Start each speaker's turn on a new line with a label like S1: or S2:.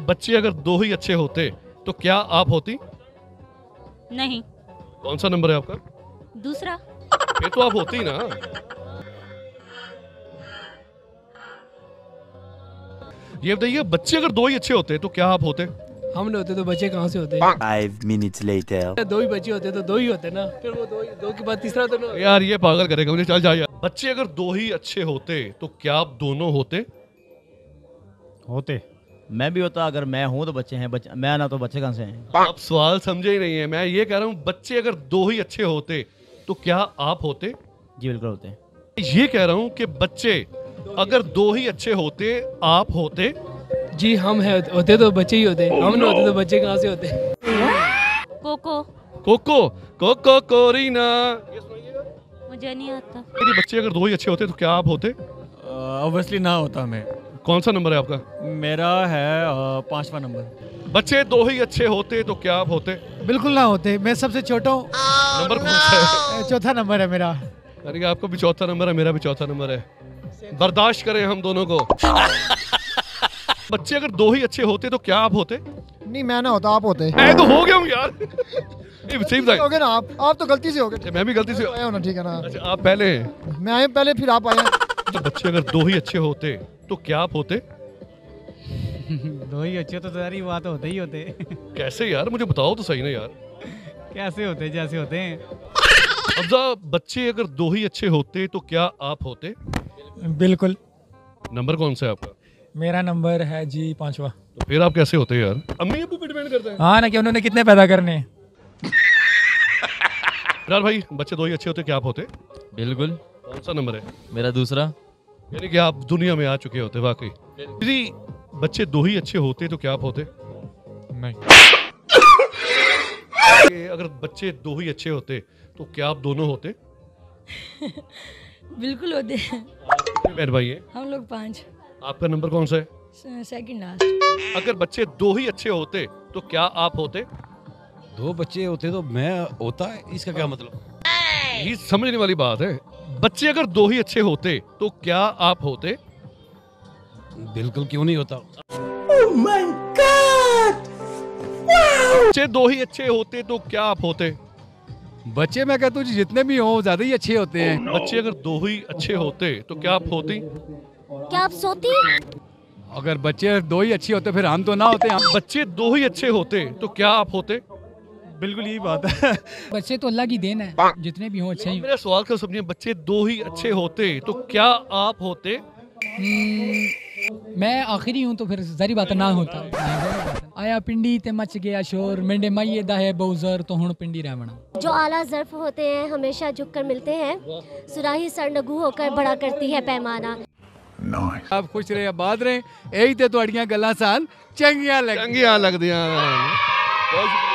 S1: बच्चे अगर दो ही अच्छे होते तो क्या आप होती?
S2: नहीं।
S1: कौन सा नंबर है आपका?
S2: दूसरा।
S1: ये तो आप होती ना। ये बताइए, बच्चे अगर दो ही अच्छे होते तो क्या आप होते?
S3: हम नहीं होते तो बच्चे कहाँ से होते?
S4: 5 minutes later.
S3: दो ही बच्चे होते तो दो ही होते ना, फिर वो दो के बाद तीसरा तो ना।
S1: यार ये पागल करेगा मुझे, चल जा यार। बच्चे अगर दो ही अच्छे होते तो क्या आप दोनों होते?
S5: होते। मैं भी होता, अगर मैं हूँ तो बच्चे हैं, मैं ना तो बच्चे कहाँ से हैं?
S1: आप सवाल समझे ही नहीं है। मैं ये कह रहा हूँ बच्चे अगर दो ही अच्छे होते तो क्या आप होते?
S5: जी बिल्कुल होते।
S1: ये कह रहा हूँ कि बच्चे अगर दो ही अच्छे होते आप होते?
S3: जी हम होते तो बच्चे ही होते, हम नहीं होते तो बच्चे कहाँ से होते?
S2: कोको।
S1: कोको कोको कोरीना।
S2: मुझे नहीं आता।
S1: मेरे बच्चे अगर दो ही अच्छे होते तो क्या आप होते?
S6: ऑब्वियसली ना होता मैं।
S1: कौन सा नंबर है आपका?
S6: मेरा है 5वां नंबर।
S1: बच्चे दो ही अच्छे होते तो क्या आप होते?
S7: बिल्कुल ना होते, मैं सबसे छोटा हूँ।
S1: नंबर कौन सा है?
S7: चौथा नंबर है मेरा।
S1: यानी कि आपका भी चौथा नंबर है, मेरा भी चौथा नंबर है। बर्दाश्त करें हम दोनों को। बच्चे अगर दो ही अच्छे होते तो क्या आप होते?
S7: नहीं मैं ना होता, आप होते।
S1: मैं तो हो गया हूँ यार। सही बताइए।
S7: हो गए ना आप तो गलती से हो गए।
S1: मैं भी गलती से
S7: आए हो ना, ठीक है ना।
S1: अच्छा, आप पहले हैं।
S7: मैं आए पहले फिर आप आए।
S1: तो बच्चे अगर दो ही अच्छे होते तो क्या आप होते?
S8: दो ही अच्छे तो यार ये बात होते ही होते।
S1: कैसे यार, मुझे बताओ तो सही ना यार।
S8: कैसे होते? जैसे होते हैं।
S1: अब्जा, बच्चे अगर दो ही अच्छे होते तो क्या आप होते?
S7: बिल्कुल।
S1: नंबर कौन सा है आपका?
S7: मेरा नंबर है जी 5वां।
S1: तो फिर आप कैसे होते यार? अम्मी अबू पे डिपेंड करता है।
S7: हाँ ना, कि उन्होंने कितने पैदा करने।
S1: यार भाई, बच्चे दो ही अच्छे होते क्या आप होते?
S9: बिल्कुल।
S1: कौन सा नंबर है?
S9: मेरा दूसरा।
S1: यानी कि आप दुनिया में आ चुके होते वाकई। यदि बच्चे दो ही अच्छे होते तो क्या आप होते?
S9: नहीं।
S1: अगर बच्चे दो ही अच्छे होते तो क्या आप दोनों होते?
S10: बिल्कुल होते।
S1: मेरे भाई है।
S10: हम लोग 5।
S1: आपका नंबर कौन सा है?
S10: Second last.
S1: अगर बच्चे दो ही अच्छे होते तो क्या आप होते?
S11: दो बच्चे होते तो मैं होता, इसका क्या मतलब?
S1: ये समझने वाली बात है। बच्चे अगर दो ही अच्छे होते तो क्या आप होते?
S11: बिल्कुल क्यों नहीं होता।
S1: Oh my God! बच्चे दो ही अच्छे होते तो क्या आप होते?
S11: बच्चे मैं कहता हूँ जितने भी हो ज्यादा ही अच्छे होते हैं।
S1: बच्चे अगर दो ही अच्छे होते तो क्या आप होती?
S2: क्या आप सोती?
S11: अगर बच्चे दो ही अच्छे होते फिर हम तो ना होते। हम
S1: बच्चे दो ही अच्छे होते तो क्या आप होते?
S11: बिल्कुल यही बात है।
S7: बच्चे तो अल्लाह की देन है, जितने भी हों अच्छे ही।
S1: मेरा सवाल क्यों समझिए, बच्चे दो ही अच्छे होते तो क्या आप होते?
S7: मैं आखिरी हूँ तो फिर जारी बात ना होता। आया पिंडी ते मच गया शोर, मेंढे माइये दा है बहुजर तो हुण पिंडी रहवना।
S2: जो आला ज़र्फ होते हैं हमेशा झुककर मिलते हैं, सुराही सरनगू होकर बड़ा करती है पैमाना।
S11: आप खुश रहे आबाद रहे, यही ते तुहाड़ियां गल्लां सान चंगियां लगदियां।
S1: बहुत शुक्रिया।